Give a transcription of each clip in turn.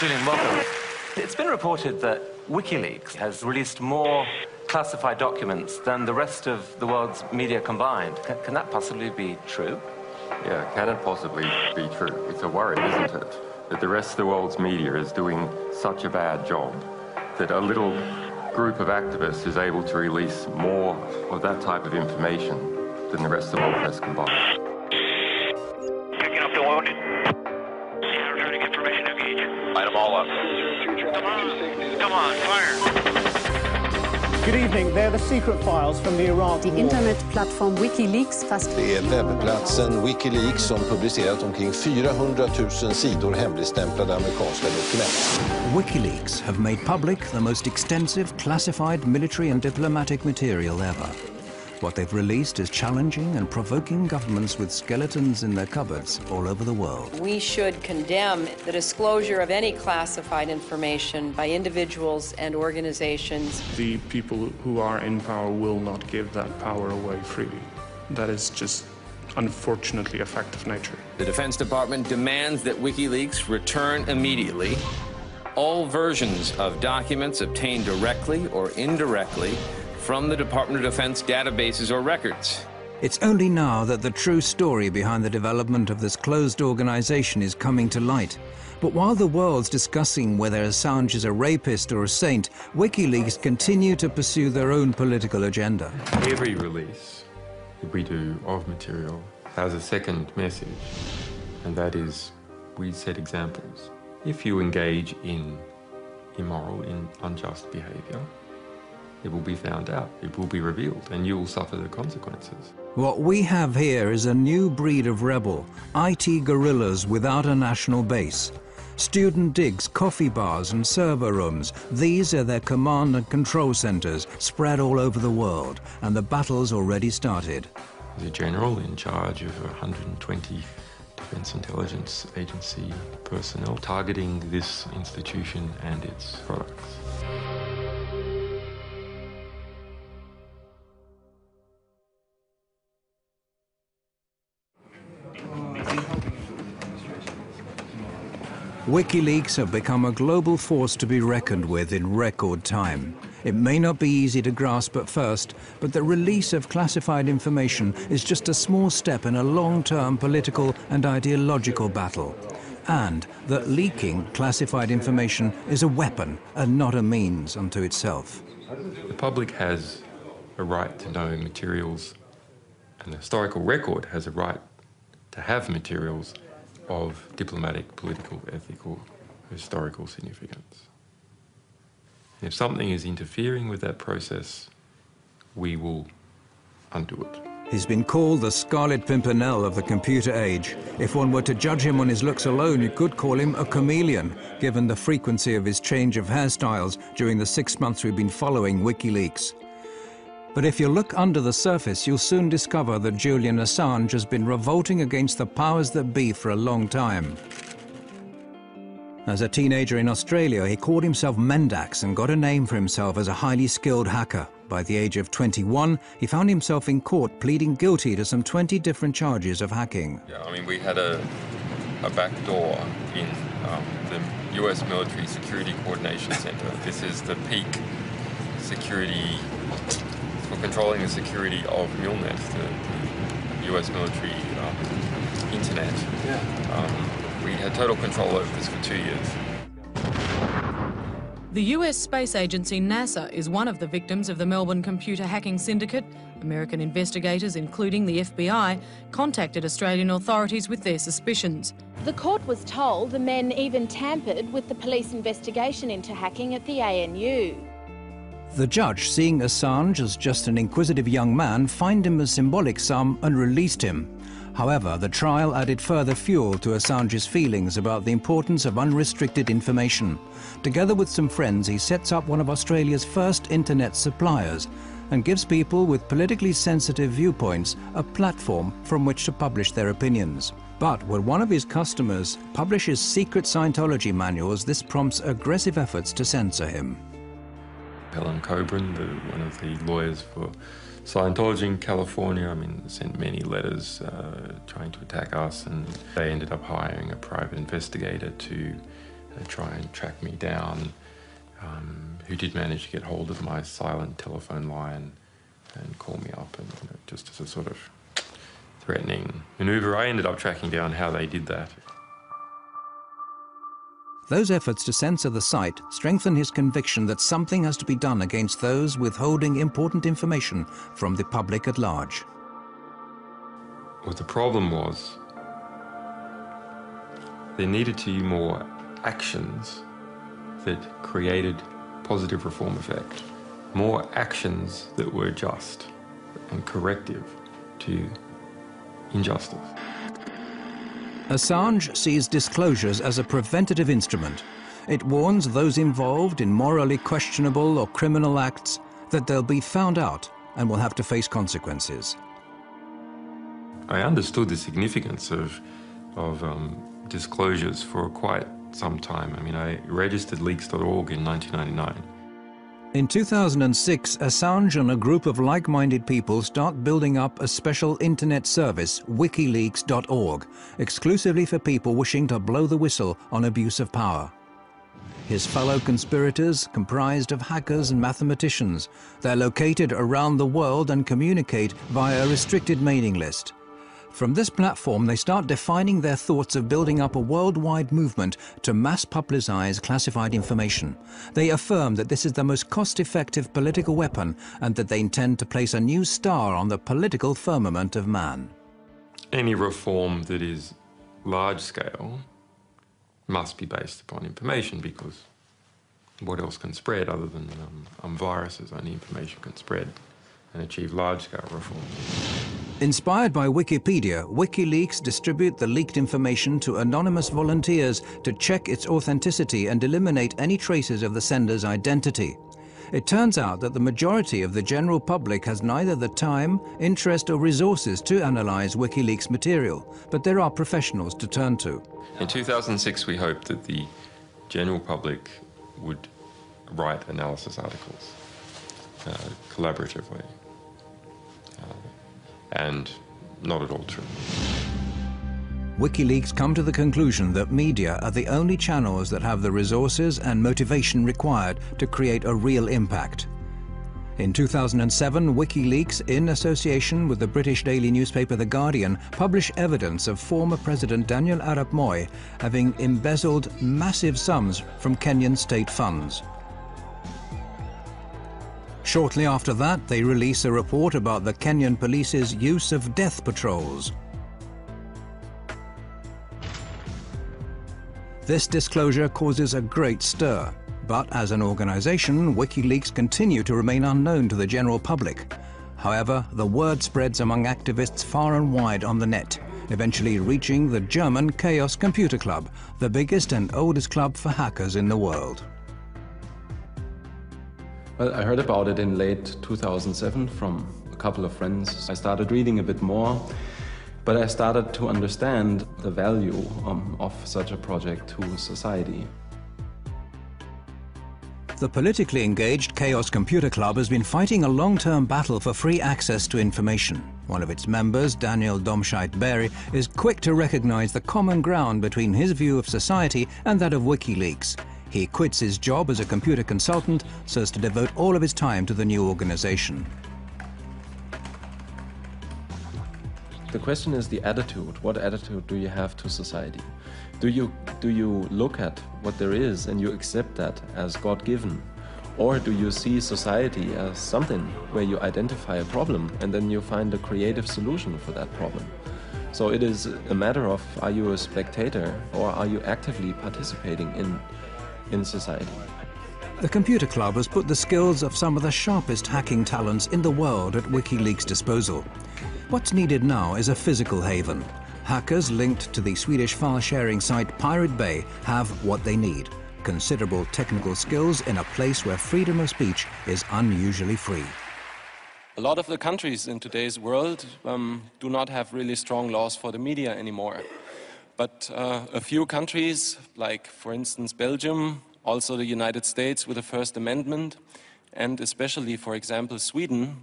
Julian, welcome. It's been reported that WikiLeaks has released more classified documents than the rest of the world's media combined. Can that possibly be true? Yeah, can it possibly be true? It's a worry, isn't it? That the rest of the world's media is doing such a bad job that a little group of activists is able to release more of that type of information than the rest of the world press combined. Picking up the wounded. Yeah, returning information, engage. Light them all up. Come on, fire. Good evening. They're the secret files from the Iraq Die war. Internetplattform WikiLeaks Det är webbplatsen WikiLeaks som publicerat omkring 400 000 sidor hemligstämplade amerikanska dokument. WikiLeaks have made public the most extensive classified military and diplomatic material ever. What they've released is challenging and provoking governments with skeletons in their cupboards all over the world. We should condemn the disclosure of any classified information by individuals and organizations. The people who are in power will not give that power away freely. That is just unfortunately a fact of nature. The Defense Department demands that WikiLeaks return immediately all versions of documents obtained directly or indirectly from the Department of Defense databases or records. It's only now that the true story behind the development of this closed organization is coming to light. But while the world's discussing whether Assange is a rapist or a saint, WikiLeaks continue to pursue their own political agenda. Every release that we do of material has a second message, and that is we set examples. If you engage in immoral, in unjust behavior, it will be found out, it will be revealed, and you will suffer the consequences. What we have here is a new breed of rebel, IT guerrillas without a national base. Student digs, coffee bars and server rooms, these are their command and control centers spread all over the world, and the battle's already started. The general in charge of 120 Defense Intelligence Agency personnel targeting this institution and its products. WikiLeaks have become a global force to be reckoned with in record time. It may not be easy to grasp at first, but the release of classified information is just a small step in a long-term political and ideological battle. And that leaking classified information is a weapon and not a means unto itself. The public has a right to know materials, and the historical record has a right to have materials of diplomatic, political, ethical, historical significance. If something is interfering with that process, we will undo it. He's been called the Scarlet Pimpernel of the computer age. If one were to judge him on his looks alone, you could call him a chameleon, given the frequency of his change of hairstyles during the 6 months we've been following WikiLeaks. But if you look under the surface, you'll soon discover that Julian Assange has been revolting against the powers that be for a long time. As a teenager in Australia, he called himself Mendax and got a name for himself as a highly skilled hacker. By the age of 21, he found himself in court pleading guilty to some 20 different charges of hacking. Yeah, I mean, we had a back door in the US Military Security Coordination Center. This is the peak security for controlling the security of MILNET, the US military internet. We had total control over this for 2 years. The US space agency NASA is one of the victims of the Melbourne computer hacking syndicate. American investigators, including the FBI, contacted Australian authorities with their suspicions. The court was told the men even tampered with the police investigation into hacking at the ANU. The judge, seeing Assange as just an inquisitive young man, fined him a symbolic sum and released him. However, the trial added further fuel to Assange's feelings about the importance of unrestricted information. Together with some friends, he sets up one of Australia's first internet suppliers and gives people with politically sensitive viewpoints a platform from which to publish their opinions. But when one of his customers publishes secret Scientology manuals, this prompts aggressive efforts to censor him. Helen Coburn, one of the lawyers for Scientology in California, I mean, sent many letters trying to attack us, and they ended up hiring a private investigator to try and track me down, who did manage to get hold of my silent telephone line and call me up, and just as a sort of threatening maneuver. I ended up tracking down how they did that. Those efforts to censor the site strengthen his conviction that something has to be done against those withholding important information from the public at large. What the problem was, there needed to be more actions that created positive reform effect. More actions that were just and corrective to injustice. Assange sees disclosures as a preventative instrument. It warns those involved in morally questionable or criminal acts that they'll be found out and will have to face consequences. I understood the significance of disclosures for quite some time. I mean, I registered leaks.org in 1999. In 2006, Assange and a group of like-minded people start building up a special internet service, WikiLeaks.org, exclusively for people wishing to blow the whistle on abuse of power. His fellow conspirators comprised of hackers and mathematicians. They're located around the world and communicate via a restricted mailing list. From this platform, they start defining their thoughts of building up a worldwide movement to mass publicize classified information. They affirm that this is the most cost-effective political weapon and that they intend to place a new star on the political firmament of man. Any reform that is large-scale must be based upon information, because what else can spread other than viruses? Only information can spread and achieve large-scale reform. Inspired by Wikipedia, WikiLeaks distribute the leaked information to anonymous volunteers to check its authenticity and eliminate any traces of the sender's identity. It turns out that the majority of the general public has neither the time, interest or resources to analyze WikiLeaks material, but there are professionals to turn to. In 2006, we hoped that the general public would write analysis articles collaboratively. And not at all true. WikiLeaks come to the conclusion that media are the only channels that have the resources and motivation required to create a real impact. In 2007, WikiLeaks, in association with the British daily newspaper The Guardian, published evidence of former President Daniel Arap Moi having embezzled massive sums from Kenyan state funds. Shortly after that, they release a report about the Kenyan police's use of death patrols. This disclosure causes a great stir, but as an organization, WikiLeaks continue to remain unknown to the general public. However, the word spreads among activists far and wide on the net, eventually reaching the German Chaos Computer Club, the biggest and oldest club for hackers in the world. Well, I heard about it in late 2007 from a couple of friends. I started reading a bit more, but I started to understand the value of such a project to society. The politically engaged Chaos Computer Club has been fighting a long-term battle for free access to information. One of its members, Daniel Domscheit-Berry, is quick to recognize the common ground between his view of society and that of WikiLeaks. He quits his job as a computer consultant so as to devote all of his time to the new organization. The question is the attitude. What attitude do you have to society? Do you look at what there is and you accept that as God-given? Or do you see society as something where you identify a problem and then you find a creative solution for that problem? So it is a matter of, are you a spectator or are you actively participating in society? The Computer Club has put the skills of some of the sharpest hacking talents in the world at WikiLeaks' disposal. What's needed now is a physical haven. Hackers linked to the Swedish file-sharing site Pirate Bay have what they need: considerable technical skills in a place where freedom of speech is unusually free. A lot of the countries in today's world do not have really strong laws for the media anymore. But a few countries, like for instance Belgium, also the United States with the First Amendment, and especially, for example, Sweden,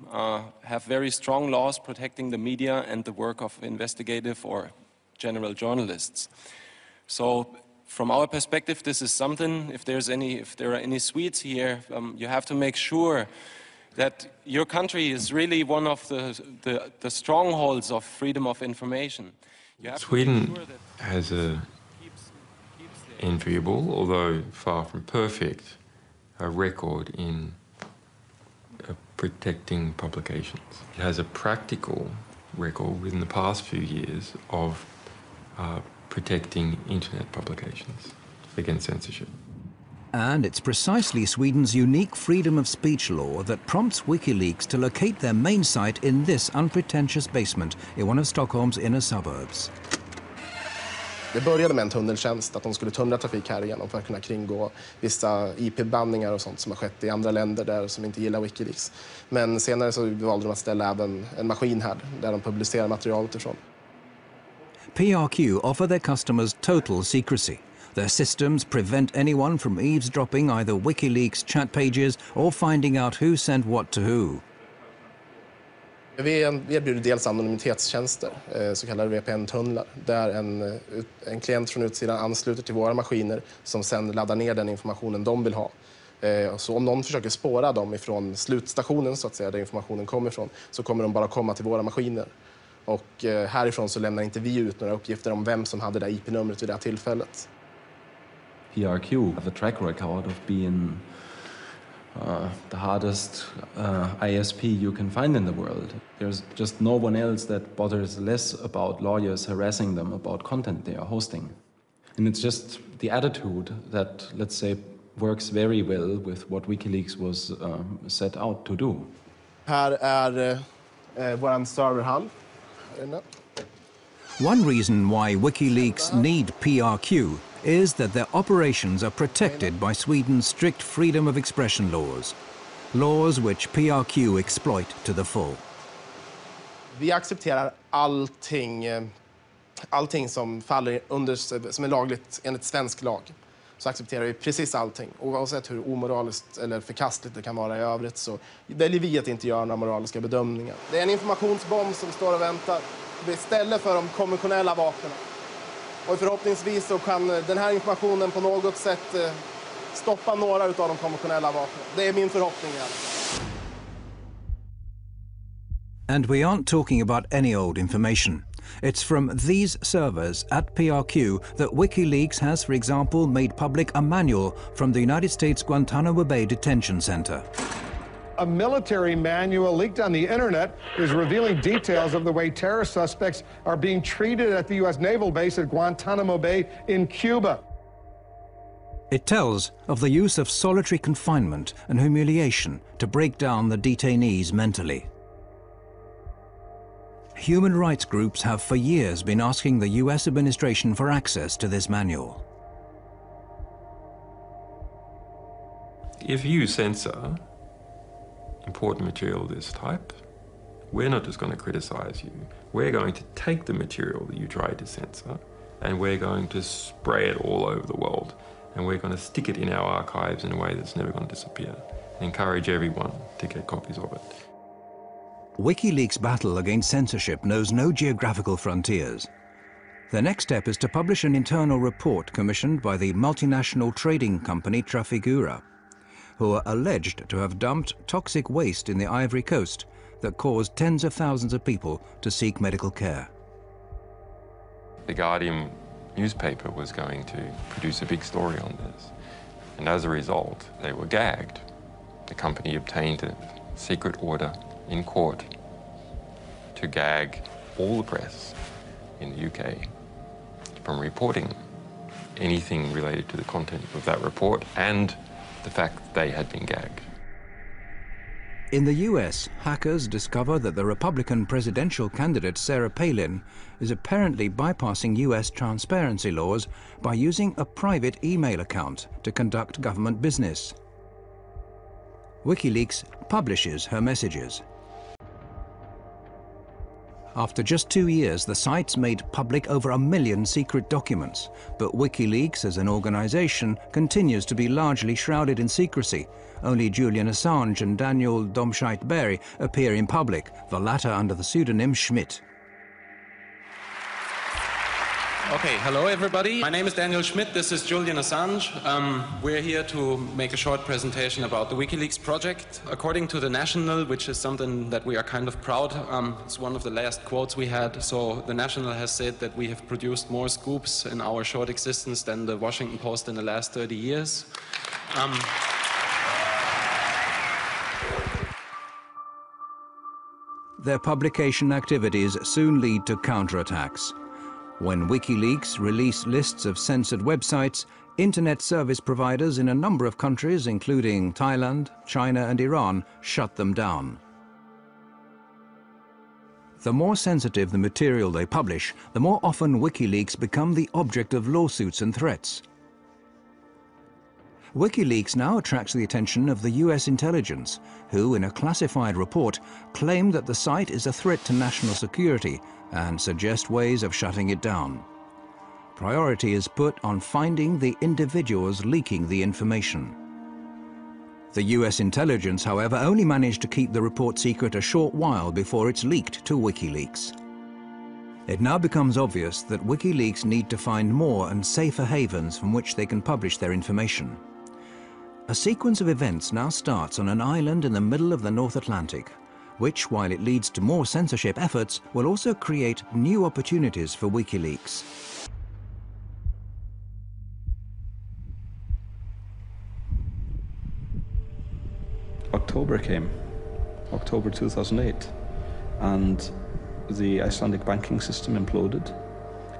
have very strong laws protecting the media and the work of investigative or general journalists. So From our perspective, this is something. If there are any Swedes here, you have to make sure that your country is really one of the strongholds of freedom of information. Sweden has a enviable, although far from perfect, record in protecting publications. It has a practical record within the past few years of protecting internet publications against censorship. And it's precisely Sweden's unique freedom of speech law that prompts WikiLeaks to locate their main site in this unpretentious basement in one of Stockholm's inner suburbs. Det började med en tunneltjänst, att de skulle tunnla trafik här igenom för att kunna kringgå vissa IP-bandningar och sånt som har skett i andra länder där som inte gillar WikiLeaks. Men senare så valde de att ställa även en maskin här där de publicerar materialet ifrån. PRQ offer their customers total secrecy. Their systems prevent anyone from eavesdropping either WikiLeaks chat pages or finding out who sent what to who. Vi erbjuder dels anonymitetstjänster, så kallade VPN-tunnlar, där en klient från utsidan ansluter till våra maskiner som sedan laddar ner den informationen de vill ha. Så om någon försöker spåra dem ifrån slutstationen, så att säga, där informationen kommer ifrån, så kommer de bara komma till våra maskiner. Och härifrån så lämnar inte vi ut några uppgifter om vem som hade det IP-numret vid det här tillfället. PRQ have a track record of being the hardest ISP you can find in the world. There's just no one else that bothers less about lawyers harassing them about content they are hosting. And it's just the attitude that, let's say, works very well with what WikiLeaks was set out to do. Här är vår serverhall. One reason why WikiLeaks need PRQ is that their operations are protected by Sweden's strict freedom of expression laws. Laws which PRQ exploit to the full. Vi accepterar allting som faller under, som är lagligt enligt svensk lag. Så accepterar vi precis allting. Oavsett hur omoraliskt eller förkastligt det kan vara i övrigt så väljer vi att inte göra några moraliska bedömningar. Det är en informationsbomb som står och väntar istället för de konventionella vapnen. Och förhoppningsvis så kan den här informationen på något sätt stoppa några av de konventionella vapnen. Det är min förhoppning. And we aren't talking about any old information. It's from these servers at PRQ that WikiLeaks has, for example, made public a manual from the United States Guantanamo Bay Detention Center. A military manual leaked on the internet is revealing details of the way terrorist suspects are being treated at the U.S. naval base at Guantanamo Bay in Cuba. It tells of the use of solitary confinement and humiliation to break down the detainees mentally. Human rights groups have for years been asking the US administration for access to this manual. If you censor important material of this type, we're not just going to criticize you. We're going to take the material that you tried to censor and we're going to spray it all over the world. And we're going to stick it in our archives in a way that's never going to disappear. Encourage everyone to get copies of it. WikiLeaks' battle against censorship knows no geographical frontiers. The next step is to publish an internal report commissioned by the multinational trading company Trafigura, who are alleged to have dumped toxic waste in the Ivory Coast that caused tens of thousands of people to seek medical care. The Guardian newspaper was going to produce a big story on this, and as a result, they were gagged. The company obtained a secret order in court to gag all the press in the UK from reporting anything related to the content of that report and the fact that they had been gagged. In the US, hackers discover that the Republican presidential candidate Sarah Palin is apparently bypassing US transparency laws by using a private email account to conduct government business. WikiLeaks publishes her messages. After just 2 years, the site's made public over 1 million secret documents, but WikiLeaks as an organization continues to be largely shrouded in secrecy. Only Julian Assange and Daniel Domscheit-Berry appear in public, the latter under the pseudonym Schmidt. Okay, hello everybody. My name is Daniel Schmidt, this is Julian Assange. We're here to make a short presentation about the WikiLeaks project. According to The National, which is something that we are kind of proud, it's one of the last quotes we had. So The National has said that we have produced more scoops in our short existence than the Washington Post in the last 30 years. Their publication activities soon lead to counterattacks. When WikiLeaks release lists of censored websites, internet service providers in a number of countries, including Thailand, China and Iran, shut them down. The more sensitive the material they publish, the more often WikiLeaks become the object of lawsuits and threats. WikiLeaks now attracts the attention of the US intelligence, who, in a classified report, claim that the site is a threat to national security and suggest ways of shutting it down. Priority is put on finding the individuals leaking the information. The US intelligence, however, only managed to keep the report secret a short while before it's leaked to WikiLeaks. It now becomes obvious that WikiLeaks need to find more and safer havens from which they can publish their information. A sequence of events now starts on an island in the middle of the North Atlantic, which, while it leads to more censorship efforts, will also create new opportunities for WikiLeaks. October came, October 2008, and the Icelandic banking system imploded.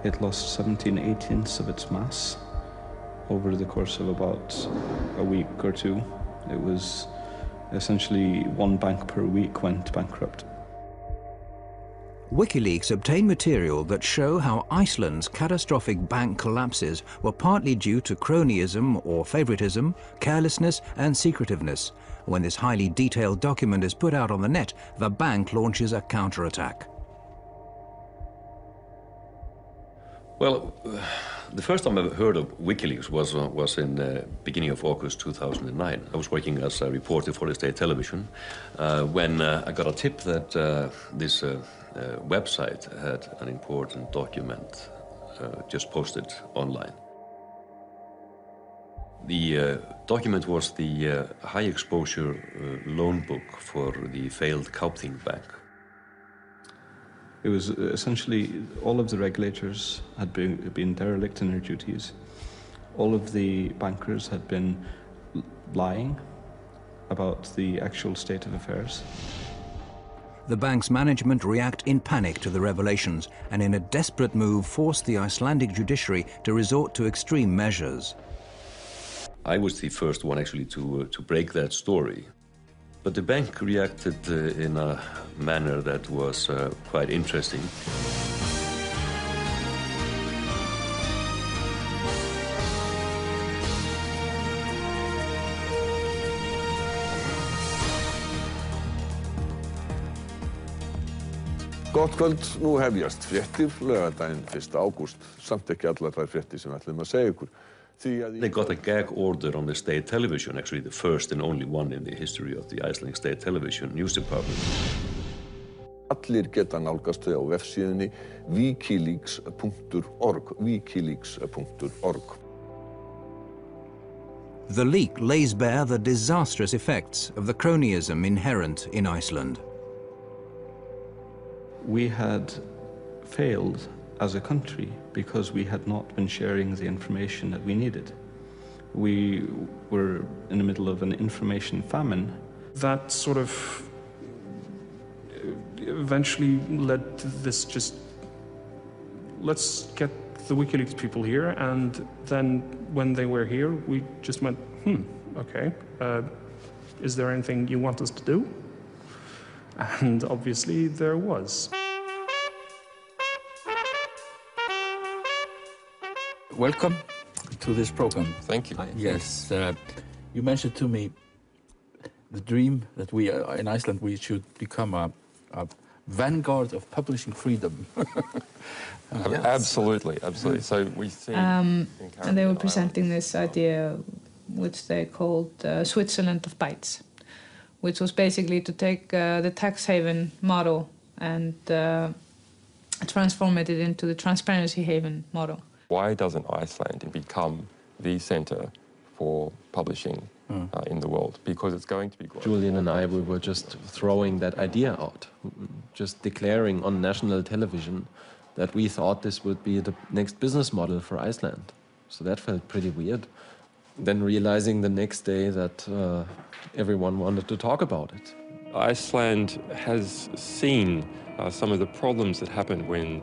It lost 17/18 of its mass over the course of about a week or two. It was essentially one bank per week went bankrupt. WikiLeaks obtained material that show how Iceland's catastrophic bank collapses were partly due to cronyism or favoritism, carelessness and secretiveness. When this highly detailed document is put out on the net, the bank launches a counterattack. Well, the first time I heard of WikiLeaks was in the beginning of August 2009. I was working as a reporter for the state television when I got a tip that this website had an important document just posted online. The document was the high-exposure loan book for the failed Kaupthing Bank. It was essentially all of the regulators had been derelict in their duties. All of the bankers had been lying about the actual state of affairs. The bank's management react in panic to the revelations and in a desperate move forced the Icelandic judiciary to resort to extreme measures. I was the first one actually to break that story. But the bank reacted in a manner that was quite interesting. Gott kvöld, nú hefjast fréttir laugardaginn 1. ágúst, samt ekki allar þær fréttir sem við ætlum að segja ykkur. They got a gag order on the state television, actually the first and only one in the history of the Icelandic state television news department. Allir geta nálgast þau á vefsíðunni wikileaks.org, wikileaks.org. The leak lays bare the disastrous effects of the cronyism inherent in Iceland. We had failed as a country because we had not been sharing the information that we needed. We were in the middle of an information famine. That sort of eventually led to this just, let's get the WikiLeaks people here, and then when they were here, we just went, okay, is there anything you want us to do? And obviously there was. Welcome to this program. Thank you. Yes, you mentioned to me the dream that we in Iceland we should become a vanguard of publishing freedom. Yes. Absolutely. So we see. And they were presenting this idea, which they called Switzerland of Bytes, which was basically to take the tax haven model and transformed it into the transparency haven model. Why doesn't Iceland become the center for publishing in the world? Because it's going to be global. Julian and I, we were just throwing that idea out, just declaring on national television that we thought this would be the next business model for Iceland. So that felt pretty weird. Then realizing the next day that everyone wanted to talk about it. Iceland has seen some of the problems that happen when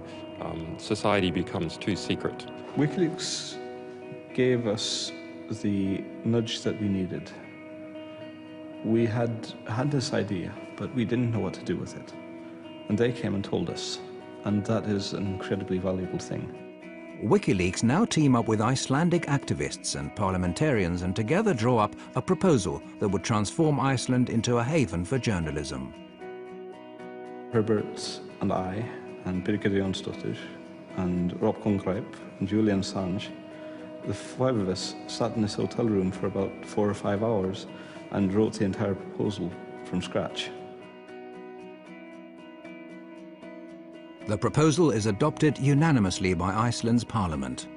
society becomes too secret. WikiLeaks gave us the nudge that we needed. We had this idea, but we didn't know what to do with it. And they came and told us, and that is an incredibly valuable thing. WikiLeaks now team up with Icelandic activists and parliamentarians and together draw up a proposal that would transform Iceland into a haven for journalism. Herbert and I, and Birgit Jónsdóttir, and Rob Congrip, and Julian Assange, the five of us sat in this hotel room for about 4 or 5 hours and wrote the entire proposal from scratch. The proposal is adopted unanimously by Iceland's parliament.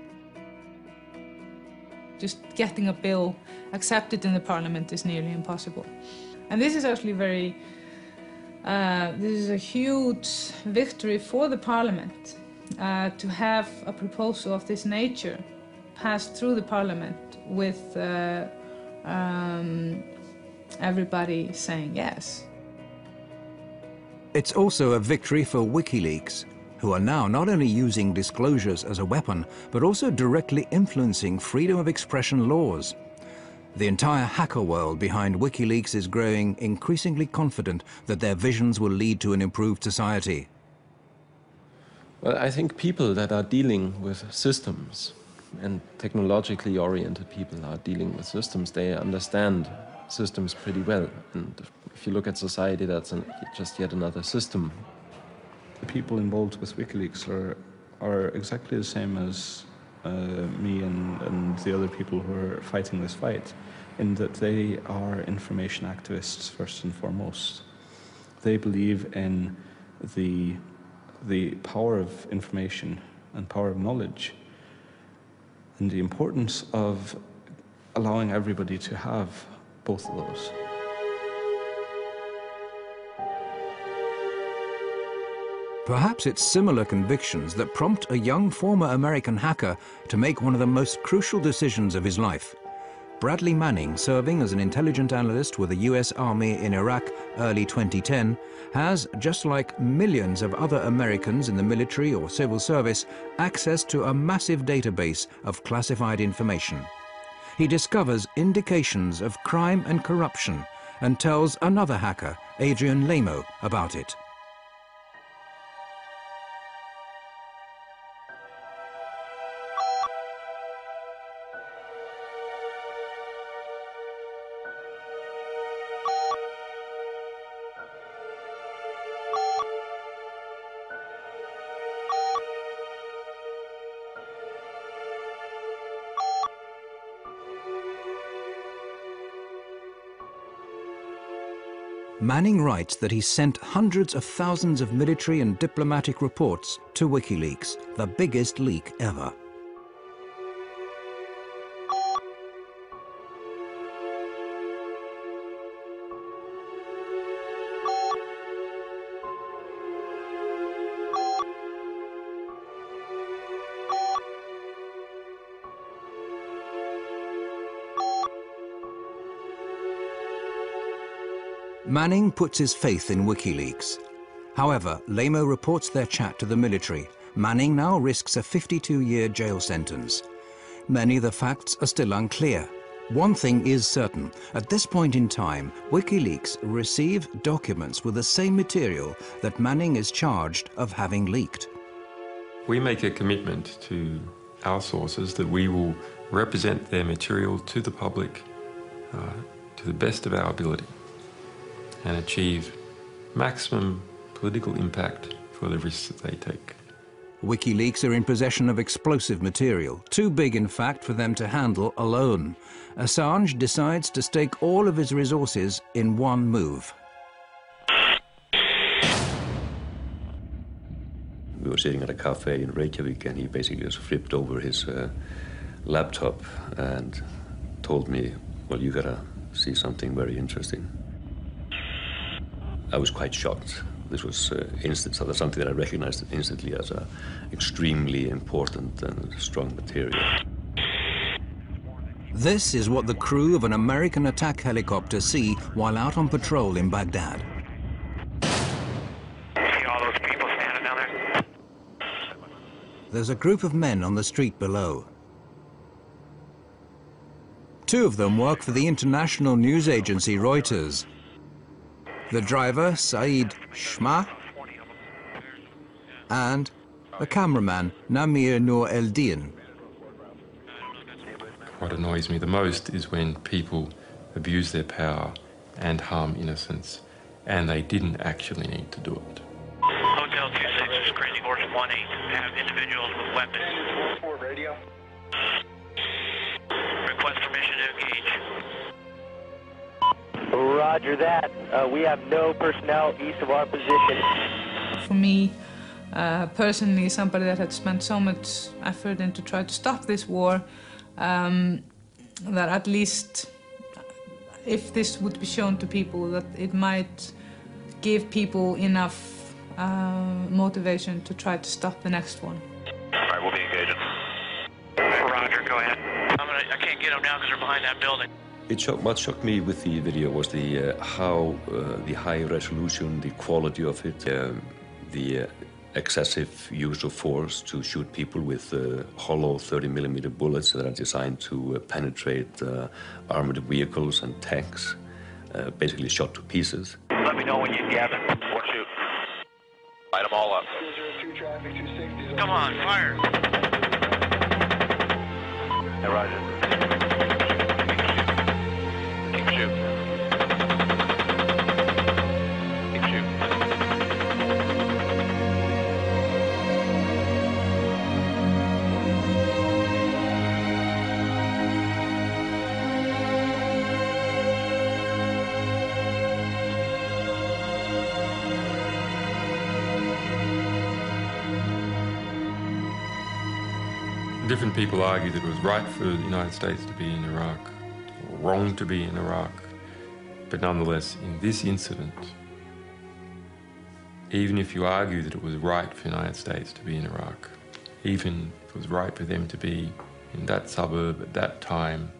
Just getting a bill accepted in the parliament is nearly impossible. And this is actually this is a huge victory for the parliament to have a proposal of this nature passed through the parliament with everybody saying yes. It's also a victory for WikiLeaks, who are now not only using disclosures as a weapon, but also directly influencing freedom of expression laws. The entire hacker world behind WikiLeaks is growing increasingly confident that their visions will lead to an improved society. Well, I think people that are dealing with systems, and technologically oriented people are dealing with systems, they understand systems pretty well. And if you look at society, that's just yet another system. The people involved with WikiLeaks are exactly the same as me and the other people who are fighting this fight, in that they are information activists first and foremost. They believe in the power of information and power of knowledge, and the importance of allowing everybody to have both of those. Perhaps it's similar convictions that prompt a young former American hacker to make one of the most crucial decisions of his life. Bradley Manning, serving as an intelligence analyst with the US Army in Iraq early 2010, has, just like millions of other Americans in the military or civil service, access to a massive database of classified information. He discovers indications of crime and corruption and tells another hacker, Adrian Lamo, about it. Manning writes that he sent hundreds of thousands of military and diplomatic reports to WikiLeaks, the biggest leak ever. Manning puts his faith in WikiLeaks. However, Lamo reports their chat to the military. Manning now risks a 52-year jail sentence. Many of the facts are still unclear. One thing is certain. At this point in time, WikiLeaks received documents with the same material that Manning is charged of having leaked. We make a commitment to our sources that we will represent their material to the public to the best of our ability and achieve maximum political impact for the risks that they take. WikiLeaks are in possession of explosive material, too big in fact for them to handle alone. Assange decides to stake all of his resources in one move. we were sitting at a cafe in Reykjavik, and he basically just flipped over his laptop and told me, well, you gotta see something very interesting. I was quite shocked. This was something that I recognized instantly as extremely important and strong material. This is what the crew of an American attack helicopter see while out on patrol in Baghdad. See all those people standing down there? There's a group of men on the street below. Two of them work for the international news agency Reuters. The driver, Saeed Shma, and the cameraman, Namir Noor Eldin. What annoys me the most is when people abuse their power and harm innocents, and they didn't actually need to do it. Hotel 26, this is Crazy Horse 18, have individuals with weapons. 4 radio. Request permission to engage. Roger that. We have no personnel east of our position. For me, personally, somebody that had spent so much effort into try to stop this war, that at least if this would be shown to people, that it might give people enough motivation to try to stop the next one. All right, we'll be engaging. Roger, go ahead. I can't get them now because they're behind that building. What shocked me with the video was the how the high resolution, the quality of it, the excessive use of force to shoot people with hollow 30mm bullets that are designed to penetrate armored vehicles and tanks, basically shot to pieces. Let me know when you gather. Or shoot. Light them all up. Come on, fire. Hey, Roger. Keep shooting. Keep shooting. Different people argue that it was right for the United States to be in Iraq, or wrong to be in Iraq. But nonetheless, in this incident, even if you argue that it was right for the United States to be in Iraq, even if it was right for them to be in that suburb at that time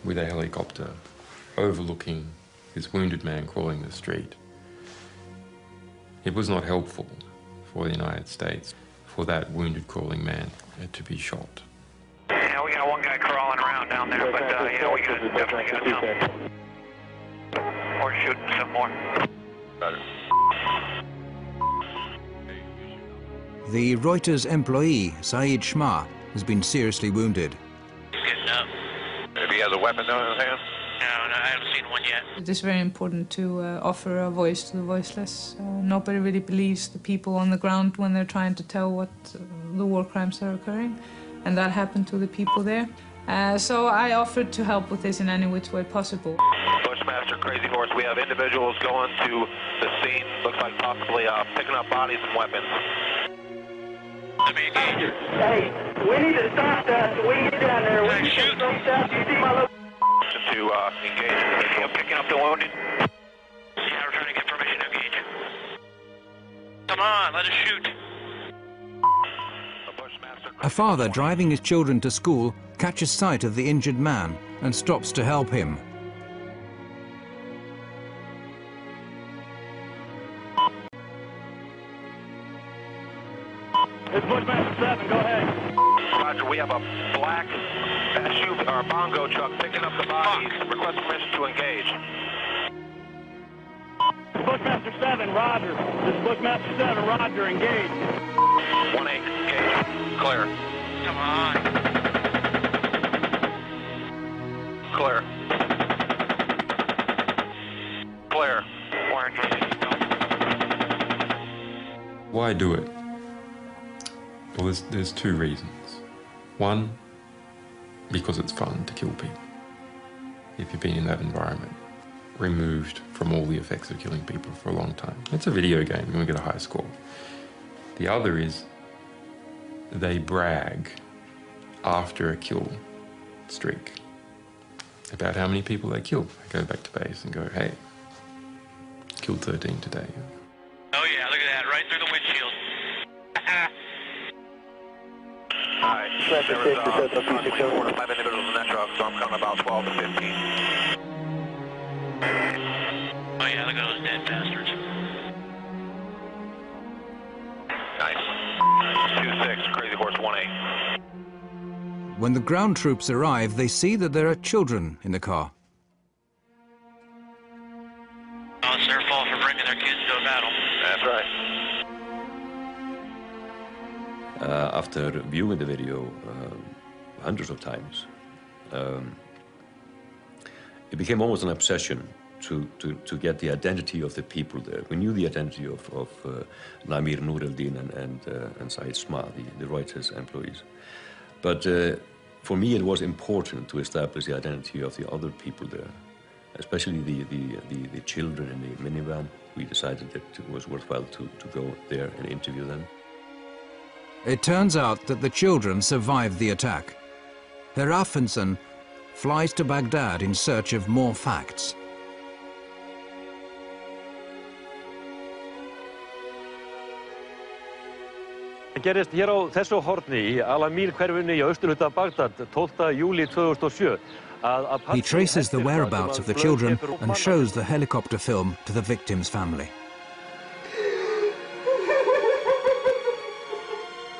with a helicopter overlooking this wounded man crawling the street, it was not helpful for the United States for that wounded crawling man to be shot. Yeah, we got one guy crawling around down there, but yeah, we definitely got some. Or shooting some more. The Reuters employee, Saeed Shma, has been seriously wounded. He's getting up. If he has a weapon down in his hand? No, I haven't seen one yet. It is very important to offer a voice to the voiceless. Nobody really believes the people on the ground when they're trying to tell what the war crimes are occurring, and that happened to the people there. So I offered to help with this in any which way possible. Bushmaster, Crazy Horse, we have individuals going to the scene. Looks like possibly picking up bodies and weapons. Let me engage. Hey, we need to stop that. We need down there. We need to stop that. Do you see my location? To engage. Picking up the wounded. Yeah, we're trying to get permission to engage. Come on, let us shoot. A father driving his children to school catches sight of the injured man and stops to help him. This is Bushmaster 7, go ahead. Roger, we have a black SUV or bongo truck picking up the bodies. Request permission to engage. Bushmaster 7, Roger. This is Bushmaster 7, Roger, engage. 1-8, engage. Clear. Come on. Clear. Clear. We're engaged. Why do it? Well, there's two reasons. One, because it's fun to kill people. If you've been in that environment, removed from all the effects of killing people for a long time. It's a video game, you're going to get a high score. The other is they brag after a kill streak about how many people they killed. They go back to base and go, hey, killed 13 today. Oh yeah, look at that, right through the windshield. Alright, there was approximately 4 to 5 individuals in that truck, so I'm counting about 12 to 15. Oh yeah, look at those dead bastards. Nice. 2-6, Crazy Horse 1-8. When the ground troops arrive, they see that there are children in the car. Oh, it's their fault for bringing their kids to a battle. That's right. After viewing the video hundreds of times, it became almost an obsession to get the identity of the people there. We knew the identity of Namir Nur-el-Din and Said Sma, the Reuters employees. But for me, it was important to establish the identity of the other people there, especially the children in the minivan. We decided that it was worthwhile to go there and interview them. It turns out that the children survived the attack. Herr Affensen flies to Baghdad in search of more facts. Gerist hér á þessu horni í Al-Amin-hverfinu í austurhluta Bagdad 12. júlí 2007. He traces the whereabouts of the children and shows the helicopter film to the victim's family.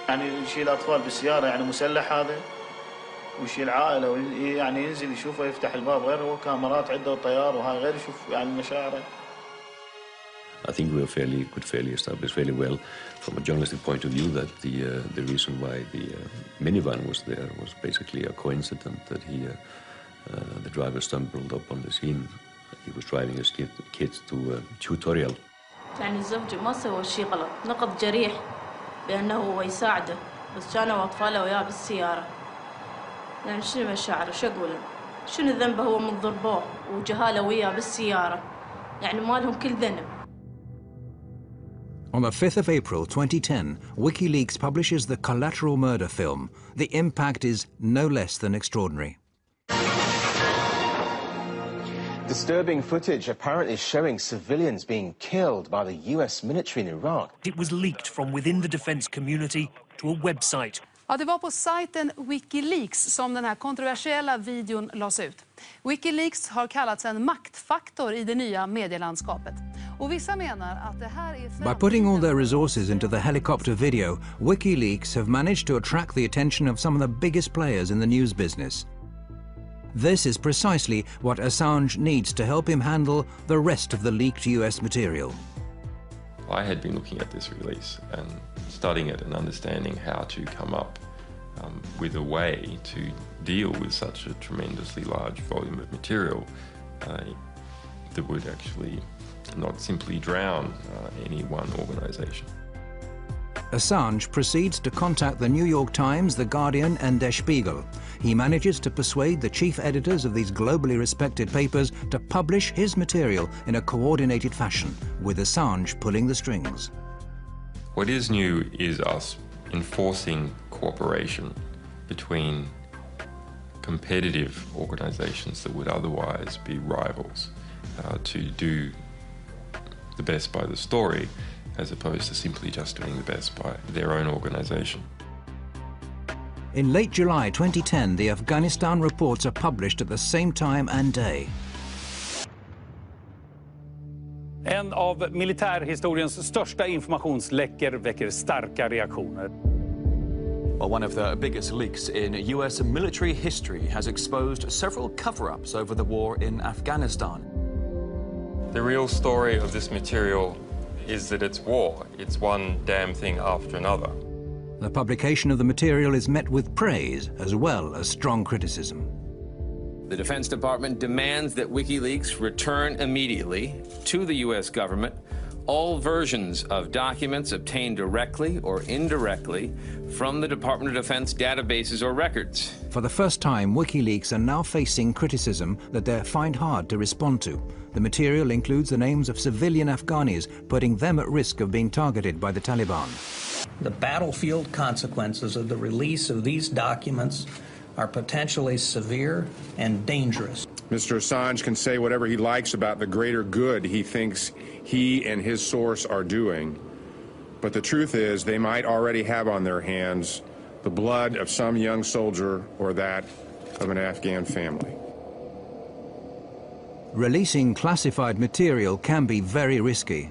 يعني يشيل أطفال بالسيارة يعني مسلح هذا ويشيل عائلة يعني ينزل يشوفه يفتح الباب غير هو كاميرات عنده وطيار وهاي غير يشوف يعني مشاعره. I think we could fairly establish fairly well from a journalistic point of view that the reason why the minivan was there was basically a coincidence that the driver stumbled up on the scene. He was driving his kids to a tutorial. يعني زوجي ما سوى شيء غلط، نقض جريح بأنه هو يساعده، بس كانوا أطفاله وياه بالسيارة. يعني شنو مشاعره؟ شو أقول؟ شنو ذنبه هو من ضربوه وجهاله وياه بالسيارة؟ يعني ما لهم كل ذنب. On the 5th of April 2010, WikiLeaks publishes the collateral murder film. The impact is no less than extraordinary. Disturbing footage apparently showing civilians being killed by the US military in Iraq. It was leaked from within the defense community to a website. Ja, det var på sajten WikiLeaks som den här kontroversiella videon lades ut. WikiLeaks har kallats en maktfaktor i det nya medielandskapet. Och vissa menar att det här är... By putting all their resources into the helicopter video, WikiLeaks have managed to attract the attention of some of the biggest players in the news business. This is precisely what Assange needs to help him handle the rest of the leaked US material. I had been looking at this release and studying it and understanding how to come up with a way to deal with such a tremendously large volume of material that would actually not simply drown any one organization. Assange proceeds to contact the New York Times, The Guardian and Der Spiegel. He manages to persuade the chief editors of these globally respected papers to publish his material in a coordinated fashion, with Assange pulling the strings. What is new is us enforcing cooperation between competitive organizations that would otherwise be rivals to do the best by the story, as opposed to simply just doing the best by their own organization. In late July 2010, the Afghanistan reports are published at the same time and day. En av militärhistoriens största informationsläckor väcker starka reaktioner. Well, one of the biggest leaks in US military history has exposed several cover-ups over the war in Afghanistan. The real story of this material is that it's war. It's one damn thing after another. The publication of the material is met with praise as well as strong criticism. The Defense Department demands that WikiLeaks return immediately to the U.S. government all versions of documents obtained directly or indirectly from the Department of Defense databases or records. For the first time, WikiLeaks are now facing criticism that they find hard to respond to. The material includes the names of civilian Afghanis, putting them at risk of being targeted by the Taliban. The battlefield consequences of the release of these documents are potentially severe and dangerous. Mr. Assange can say whatever he likes about the greater good he thinks he and his source are doing, but the truth is they might already have on their hands the blood of some young soldier or that of an Afghan family. Releasing classified material can be very risky,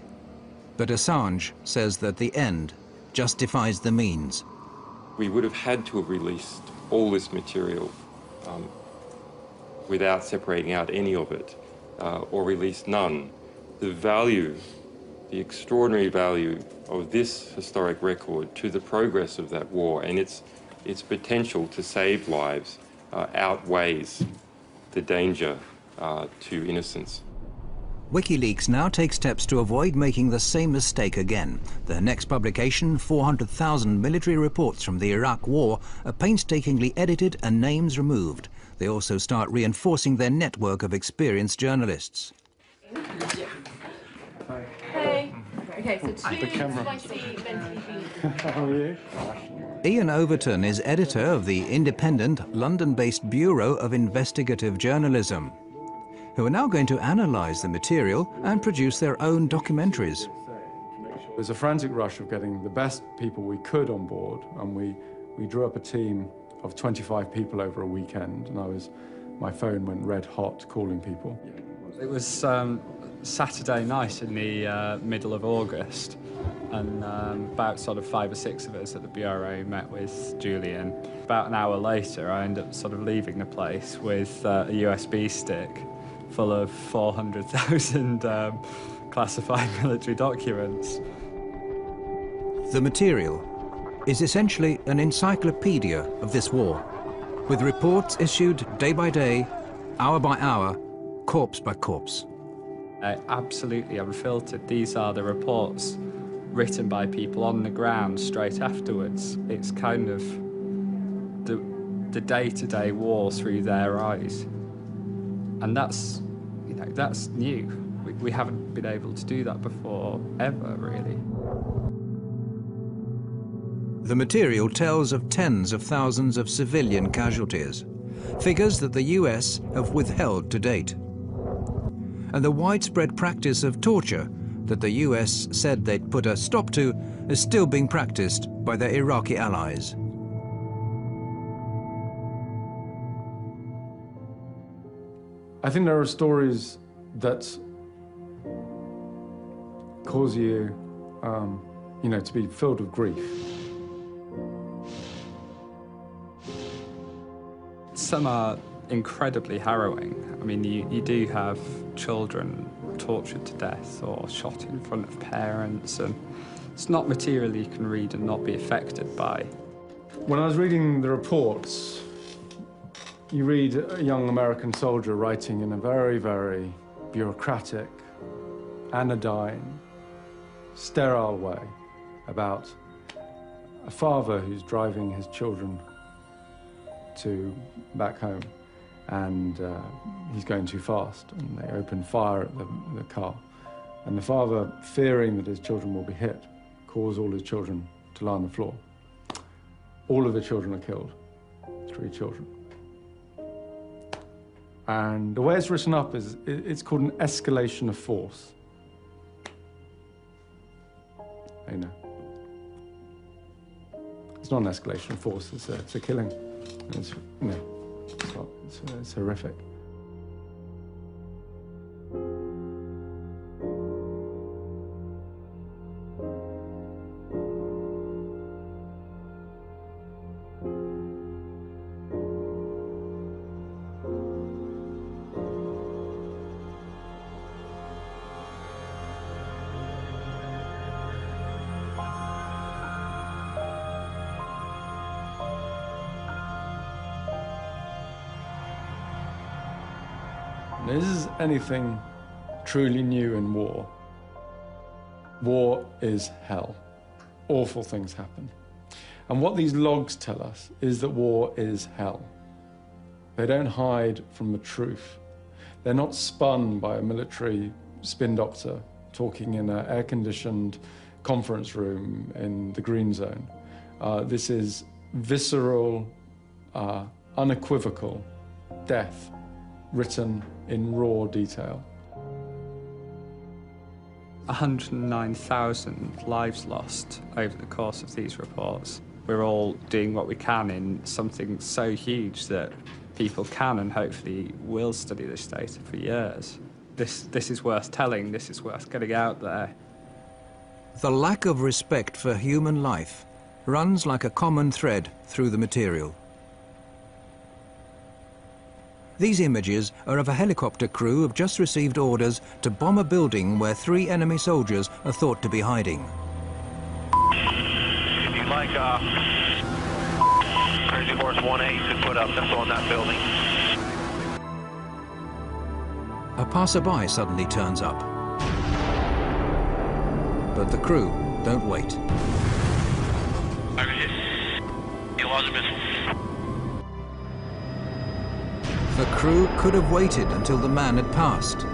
but Assange says that the end justifies the means. We would have had to have released all this material without separating out any of it, or released none. The value, the extraordinary value of this historic record to the progress of that war and its potential to save lives outweighs the danger to innocence. WikiLeaks now takes steps to avoid making the same mistake again. Their next publication, 400,000 military reports from the Iraq War, are painstakingly edited and names removed. They also start reinforcing their network of experienced journalists. Hey. Okay, so two spicy mentally beans. How are you? Ian Overton is editor of the independent London-based Bureau of Investigative Journalism, who are now going to analyse the material and produce their own documentaries. It was a frantic rush of getting the best people we could on board, and we drew up a team of 25 people over a weekend, and my phone went red hot calling people. It was Saturday night in the middle of August, and about sort of 5 or 6 of us at the Bureau met with Julian. About an hour later, I ended up sort of leaving the place with a USB stick full of 400,000 classified military documents. The material is essentially an encyclopedia of this war, with reports issued day by day, hour by hour, corpse by corpse. Absolutely unfiltered. These are the reports written by people on the ground straight afterwards. It's kind of the day-to-day war through their eyes. And that's new. We haven't been able to do that before, ever, really. The material tells of tens of thousands of civilian casualties, figures that the US have withheld to date. And the widespread practice of torture that the US said they'd put a stop to is still being practiced by their Iraqi allies. I think there are stories that cause you, to be filled with grief. Some are incredibly harrowing. I mean, you do have children tortured to death or shot in front of parents, and it's not material you can read and not be affected by. When I was reading the reports, you read a young American soldier writing in a very, very bureaucratic, anodyne, sterile way about a father who's driving his children back home, and he's going too fast, and they open fire at the car. And the father, fearing that his children will be hit, calls all his children to lie on the floor. All of the children are killed, 3 children. And the way it's written up is, it's called an escalation of force. You know. It's not an escalation of force, it's a killing. It's horrific. This is anything truly new in war. War is hell. Awful things happen. And what these logs tell us is that war is hell. They don't hide from the truth. They're not spun by a military spin doctor talking in an air-conditioned conference room in the green zone. This is visceral, unequivocal death written in raw detail. 109,000 lives lost over the course of these reports. We're all doing what we can in something so huge that people can and hopefully will study this data for years. This is worth telling, this is worth getting out there. The lack of respect for human life runs like a common thread through the material. These images are of a helicopter crew who have just received orders to bomb a building where 3 enemy soldiers are thought to be hiding. If you'd like Crazy Horse 1A to put up missile on that building. A passerby suddenly turns up. But the crew don't wait. You lost a missile. The crew could have waited until the man had passed.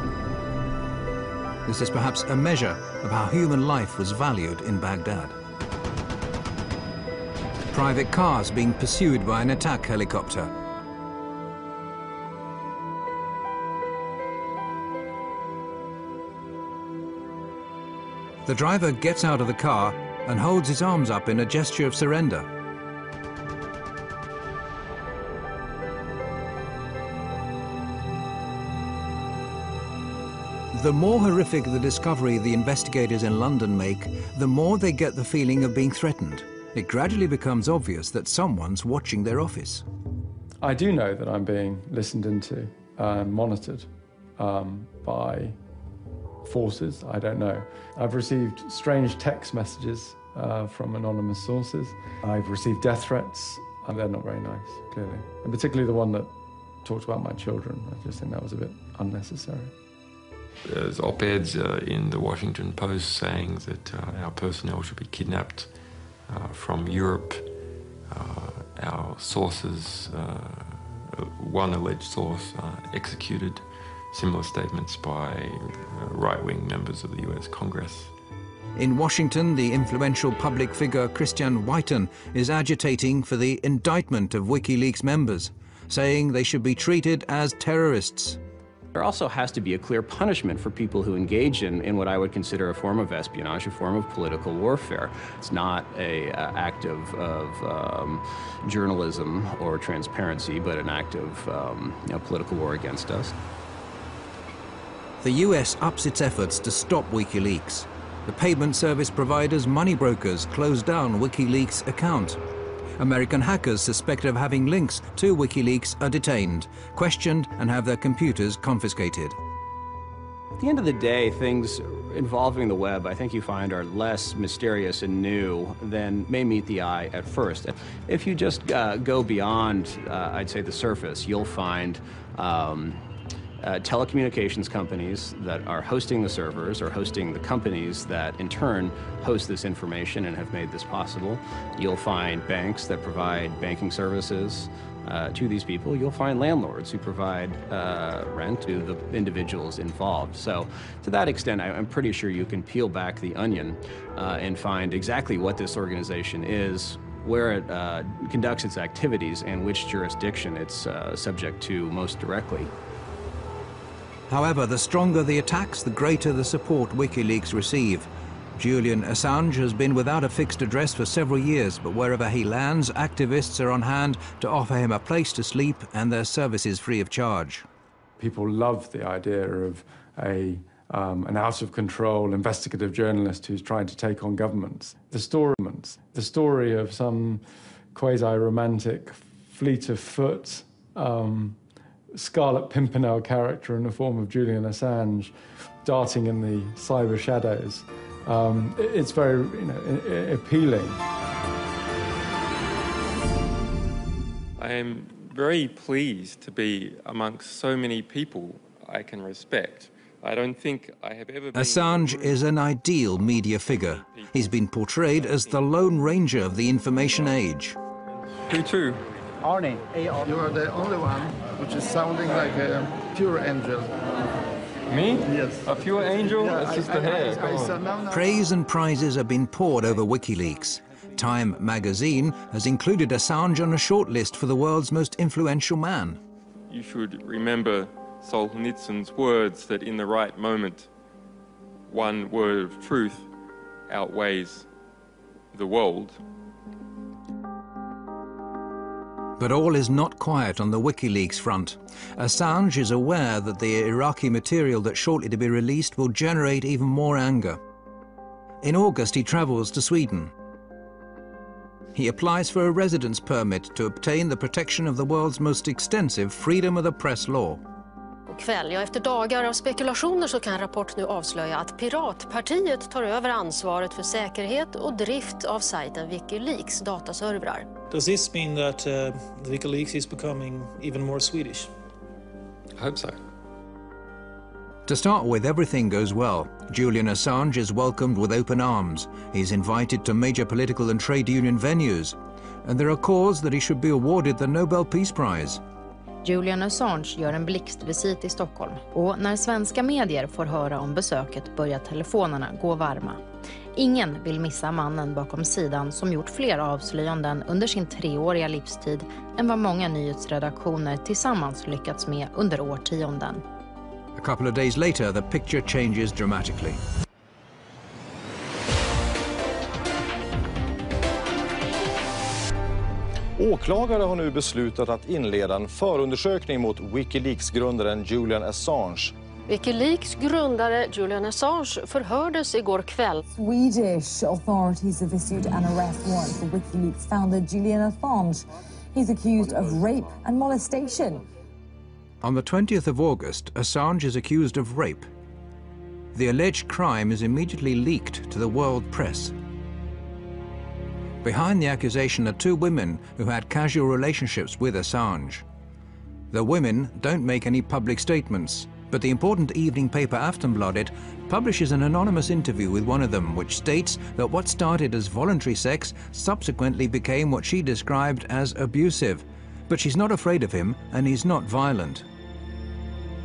This is perhaps a measure of how human life was valued in Baghdad. Private cars being pursued by an attack helicopter. The driver gets out of the car and holds his arms up in a gesture of surrender. The more horrific the discovery the investigators in London make, the more they get the feeling of being threatened. It gradually becomes obvious that someone's watching their office. I do know that I'm being listened into and monitored by forces, I don't know. I've received strange text messages from anonymous sources. I've received death threats, and they're not very nice, clearly. And particularly the one that talked about my children. I just think that was a bit unnecessary. There's op-eds in the Washington Post saying that our personnel should be kidnapped from Europe. Our sources, one alleged source, executed. Similar statements by right-wing members of the US Congress. In Washington, the influential public figure Christian Whiten is agitating for the indictment of WikiLeaks members, saying they should be treated as terrorists. There also has to be a clear punishment for people who engage in what I would consider a form of espionage, a form of political warfare. It's not an act of journalism or transparency, but an act of political war against us. The US ups its efforts to stop WikiLeaks. The payment service providers, money brokers, closed down WikiLeaks' account. American hackers suspected of having links to WikiLeaks are detained, questioned, and have their computers confiscated. At the end of the day, things involving the web, I think you find, are less mysterious and new than may meet the eye at first. If you just go beyond, I'd say, the surface, you'll find telecommunications companies that are hosting the servers or hosting the companies that in turn host this information and have made this possible. You'll find banks that provide banking services to these people. You'll find landlords who provide rent to the individuals involved. So to that extent, I'm pretty sure you can peel back the onion and find exactly what this organization is, where it conducts its activities, and which jurisdiction it's subject to most directly. However, the stronger the attacks, the greater the support WikiLeaks receive. Julian Assange has been without a fixed address for several years, but wherever he lands, activists are on hand to offer him a place to sleep and their services free of charge. People love the idea of an out-of-control investigative journalist who's trying to take on governments. The story of some quasi-romantic, fleet of foot, Scarlet Pimpernel character in the form of Julian Assange darting in the cyber shadows. It's very appealing. I am very pleased to be amongst so many people I can respect I don't think I have ever been... Assange is an ideal media figure. He's been portrayed as the Lone Ranger of the information age. Who to? Arnie. You are the only one which is sounding like a pure angel. Me? Yes. A pure angel? Yeah, That's just the hair. Praise and prizes have been poured over WikiLeaks. Time magazine has included Assange on a shortlist for the world's most influential man. You should remember Solzhenitsyn's words that in the right moment, one word of truth outweighs the world. But all is not quiet on the WikiLeaks front. Assange is aware that the Iraqi material that's shortly to be released will generate even more anger. In August, he travels to Sweden. He applies for a residence permit to obtain the protection of the world's most extensive freedom of the press law. Kväll, ja, efter dagar av spekulationer så kan en rapport nu avslöja att Piratpartiet tar över ansvaret för säkerhet och drift av sajten WikiLeaks dataservrar. Does this mean that WikiLeaks is becoming even more Swedish? I hope so. To start with, everything goes well. Julian Assange is welcomed with open arms. He's invited to major political and trade union venues. And there are calls that he should be awarded the Nobel Peace Prize. Julian Assange gör en blixtvisit i Stockholm och när svenska medier får höra om besöket börjar telefonerna gå varma. Ingen vill missa mannen bakom sidan som gjort fler avslöjanden under sin 3-åriga livstid än vad många nyhetsredaktioner tillsammans lyckats med under årtionden. A couple of days later, the picture changes dramatically. Åklagare har nu beslutat att inleda en förundersökning mot WikiLeaks-grundaren Julian Assange. WikiLeaks grundare Julian Assange förhördes igår kväll. Swedish authorities have issued an arrest warrant for WikiLeaks founder Julian Assange. He's accused of rape and molestation. On the 20th of August, Assange is accused of rape. The alleged crime is immediately leaked to the world press. Behind the accusation are 2 women who had casual relationships with Assange. The women don't make any public statements, but the important evening paper Aftonbladet publishes an anonymous interview with one of them, which states that what started as voluntary sex subsequently became what she described as abusive. But she's not afraid of him, and he's not violent.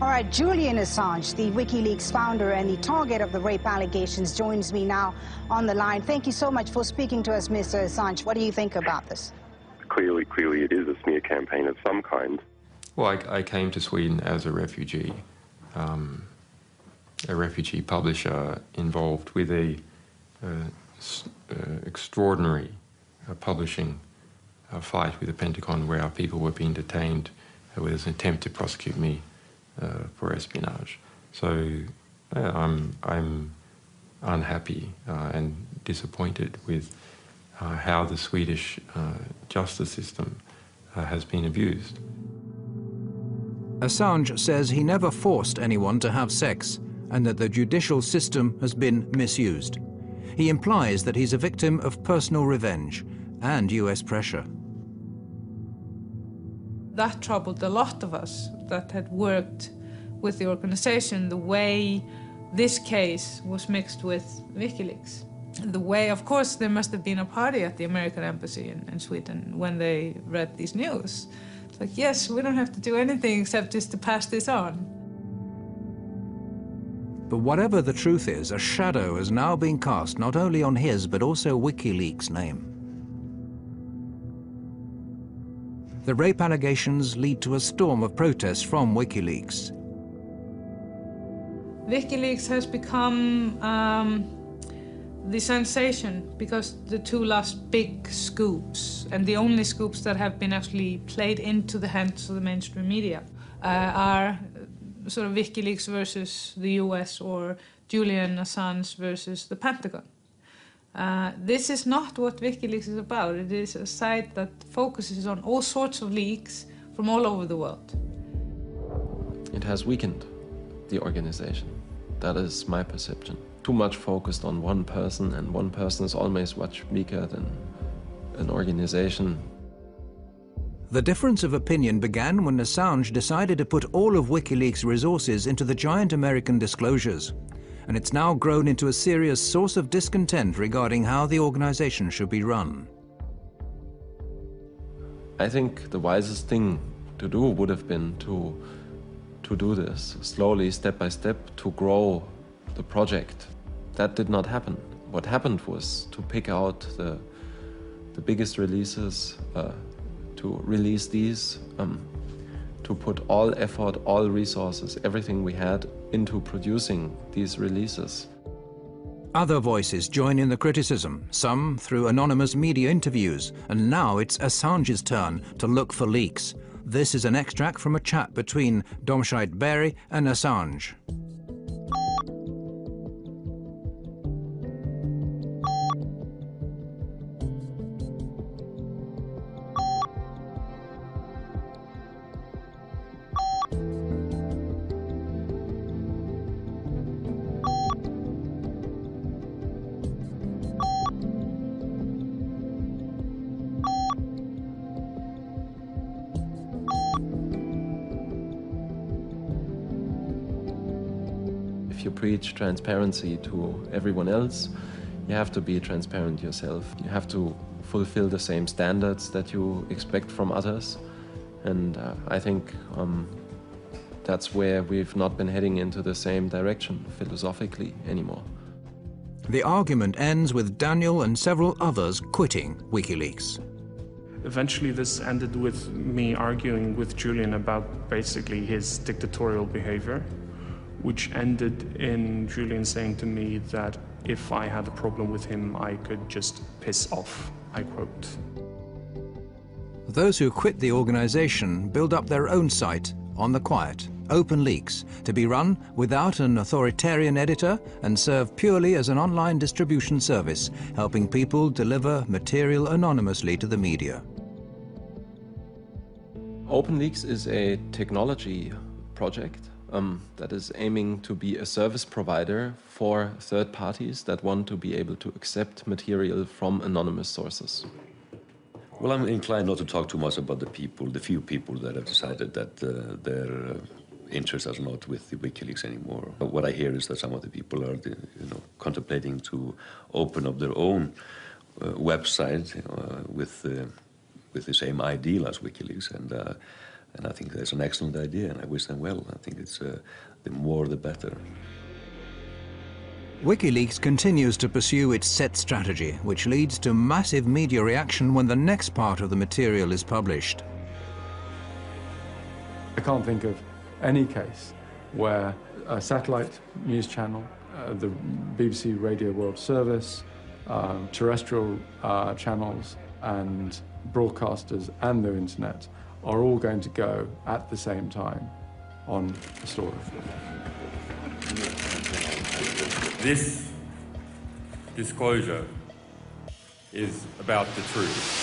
All right, Julian Assange, the WikiLeaks founder and the target of the rape allegations, joins me now on the line. Thank you so much for speaking to us, Mr. Assange. What do you think about this? Clearly it is a smear campaign of some kind. Well, I came to Sweden as a refugee publisher involved with a extraordinary publishing fight with the Pentagon where our people were being detained with an attempt to prosecute me for espionage. So I'm unhappy and disappointed with how the Swedish justice system has been abused. Assange says he never forced anyone to have sex and that the judicial system has been misused. He implies that he's a victim of personal revenge and US pressure. That troubled a lot of us that had worked with the organization, the way this case was mixed with WikiLeaks. The way, of course, there must have been a party at the American embassy in Sweden when they read these news. It's like, yes, we don't have to do anything except just to pass this on. But whatever the truth is, a shadow has now been cast not only on his but also WikiLeaks' name. The rape allegations lead to a storm of protests from WikiLeaks. WikiLeaks has become the sensation because the 2 last big scoops, and the only scoops that have been actually played into the hands of the mainstream media, are sort of WikiLeaks versus the US or Julian Assange versus the Pentagon. This is not what WikiLeaks is about. It is a site that focuses on all sorts of leaks from all over the world. It has weakened the organization. That is my perception. Too much focused on one person, and one person is always much weaker than an organization. The difference of opinion began when Assange decided to put all of WikiLeaks' resources into the giant American disclosures, and it's now grown into a serious source of discontent regarding how the organization should be run. I think the wisest thing to do would have been to do this slowly, step by step, to grow the project. That did not happen. What happened was to pick out the biggest releases, to release these, to put all effort, all resources, everything we had into producing these releases. Other voices join in the criticism, some through anonymous media interviews, and now it's Assange's turn to look for leaks. This is an extract from a chat between Domscheit Berry and Assange. If you preach transparency to everyone else, you have to be transparent yourself. You have to fulfill the same standards that you expect from others. And I think that's where we've not been heading into the same direction philosophically anymore. The argument ends with Daniel and several others quitting WikiLeaks. Eventually this ended with me arguing with Julian about basically his dictatorial behavior, which ended in Julian saying to me that if I had a problem with him, I could just piss off, I quote. Those who quit the organization build up their own site on the quiet, OpenLeaks, to be run without an authoritarian editor and serve purely as an online distribution service, helping people deliver material anonymously to the media. OpenLeaks is a technology project that is aiming to be a service provider for third parties that want to be able to accept material from anonymous sources. Well, I'm inclined not to talk too much about the few people that have decided that their interests are not with the WikiLeaks anymore. But what I hear is that some of the people are contemplating to open up their own website with the same ideal as WikiLeaks, and I think that's an excellent idea, and I wish them well. I think it's the more the better. WikiLeaks continues to pursue its set strategy, which leads to massive media reaction when the next part of the material is published. I can't think of any case where a satellite news channel, the BBC Radio World Service, terrestrial channels and broadcasters and the internet are all going to go at the same time on a story. This disclosure is about the truth.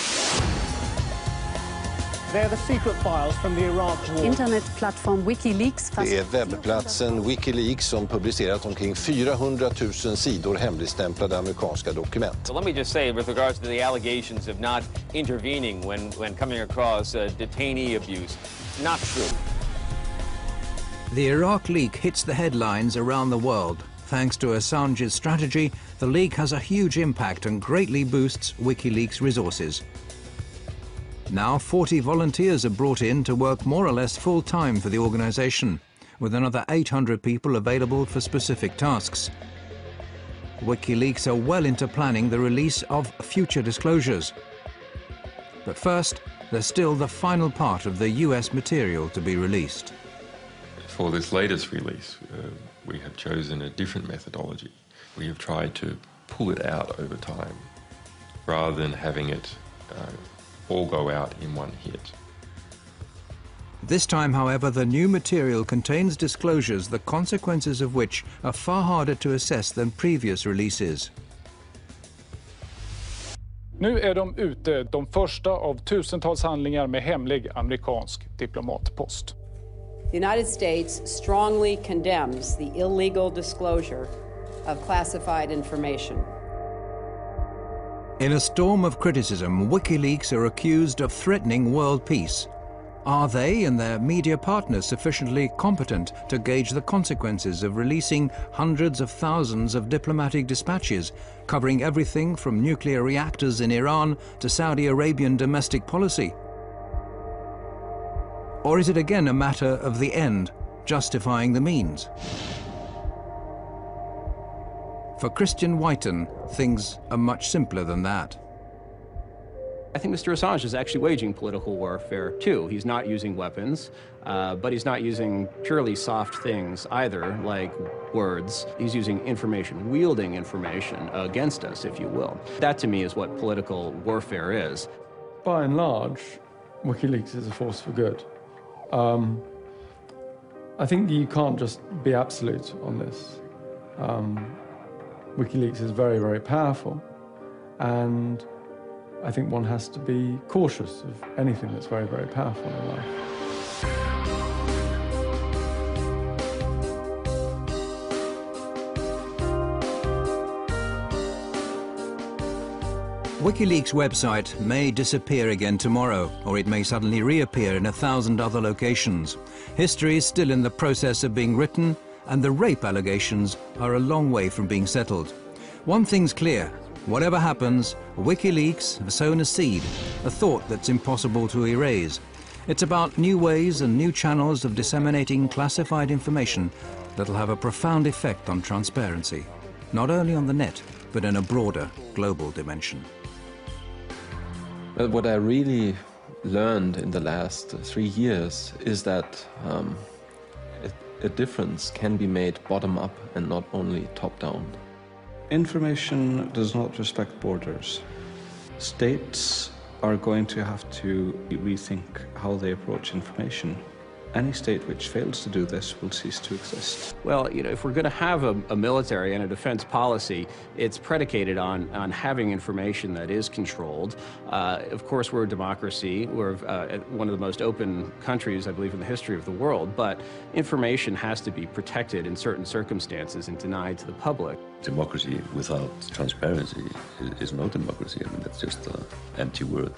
They're the secret files from the Iraq war. Internetplattform WikiLeaks. Det är webbplatsen WikiLeaks som publicerat omkring 400 000 sidor hemligstämplade amerikanska dokument. So let me just say, with regards to the allegations of not intervening when coming across detainee abuse, not true. The Iraq leak hits the headlines around the world. Thanks to Assange's strategy, the leak has a huge impact and greatly boosts WikiLeaks' resources. Now 40 volunteers are brought in to work more or less full-time for the organization, with another 800 people available for specific tasks. WikiLeaks are well into planning the release of future disclosures. But first, there's still the final part of the US material to be released. For this latest release, we have chosen a different methodology. We have tried to pull it out over time, rather than having it all go out in one hit. This time, however, the new material contains disclosures the consequences of which are far harder to assess than previous releases. Nu är de ute, de första av tusentals handlingar med hemlig amerikansk diplomatpost. The United States strongly condemns the illegal disclosure of classified information. In a storm of criticism, WikiLeaks are accused of threatening world peace. Are they and their media partners sufficiently competent to gauge the consequences of releasing hundreds of thousands of diplomatic dispatches, covering everything from nuclear reactors in Iran to Saudi Arabian domestic policy? Or is it again a matter of the end justifying the means? For Christian Whiten, things are much simpler than that. I think Mr. Assange is actually waging political warfare, too. He's not using weapons, but he's not using purely soft things either, like words. He's using information, wielding information against us, if you will. That, to me, is what political warfare is. By and large, WikiLeaks is a force for good. I think you can't just be absolute on this. WikiLeaks is very, very powerful, and I think one has to be cautious of anything that's very, very powerful in life. WikiLeaks' website may disappear again tomorrow, or it may suddenly reappear in 1,000 other locations. History is still in the process of being written, and the rape allegations are a long way from being settled. One thing's clear: whatever happens, WikiLeaks have sown a seed, a thought that's impossible to erase. It's about new ways and new channels of disseminating classified information that'll have a profound effect on transparency, not only on the net, but in a broader global dimension. Well, what I really learned in the last 3 years is that a difference can be made bottom-up and not only top-down. Information does not respect borders. States are going to have to rethink how they approach information. Any state which fails to do this will cease to exist. Well, if we're going to have a military and a defense policy, it's predicated on having information that is controlled. Of course, we're a democracy. We're one of the most open countries, I believe, in the history of the world. But information has to be protected in certain circumstances and denied to the public. Democracy without transparency is no democracy. I mean, that's just an empty word.